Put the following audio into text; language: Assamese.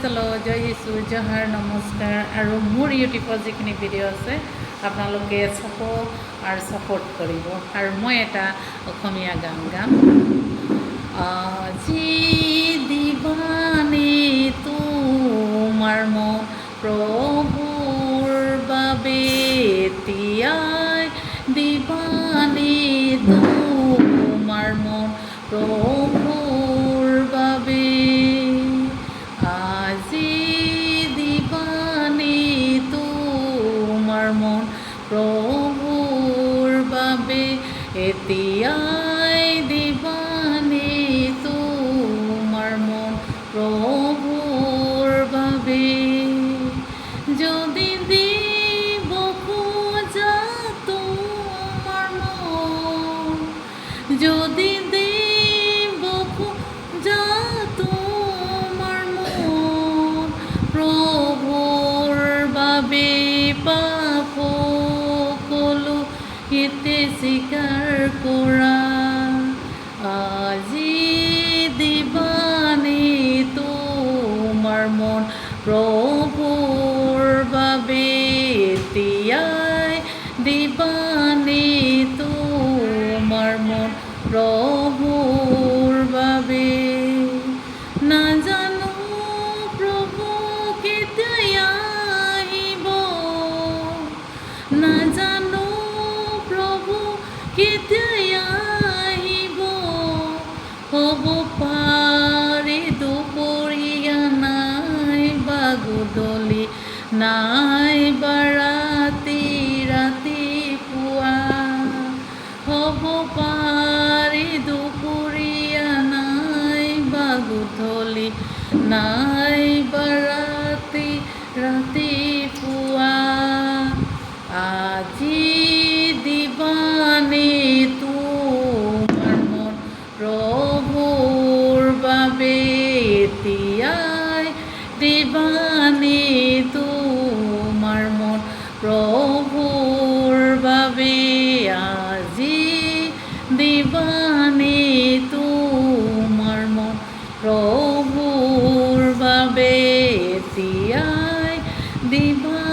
তলো জয় যীশু জহাৰ নমস্কাৰ আৰু মোৰ ইউটিউবত যিখিনি ভিডিঅ' আছে আপোনালোকে চাব আৰু ছাপোৰ্ট কৰিব আৰু মই এটা অসমীয়া গান গাম আজি দিবানে তোমাৰ মন প্ৰভুৰ বাবে এতিয়াই দিবানে তোমাৰ মন প্ৰভুৰ বাবে আজি দিবানে তোমাৰ মন প্ৰভুৰ বাবে এতিয়াই দিবানে তোমাৰ মন প্ৰভুৰ বাবে যদি দিব খোজা তোমাৰ মন যদি দিব খোজা তোমাৰ মন প্ৰভুৰ বাবে পাপ সকলো এতে স্বীকাৰ কৰা আজি দিবানে তোমাৰ মন প্ৰভুৰ বাবে এতিয়াই দিবানে তোমাৰ মন প্ৰভুৰ বাবে নাজানো প্ৰভু কেতিয়া আহিব নাজানো প্ৰভু কেতিয়া আহিব হ'ব পাৰে দুপৰীয়া নাইবা গধূলি নাইবা ৰাতিপুৱা হ'ব পাৰে দুপৰীয়া নাইবা গধূলি নাইবা ৰাতিপুৱা আজি দিবানে তোমাৰ মন প্ৰভুৰ বাবে এতিয়াই দিবানে তোমাৰ মন প্ৰভুৰ বাবে আজি দিবানে তোমাৰ মন প্ৰভুৰ বাবে এতিয়াই দিবা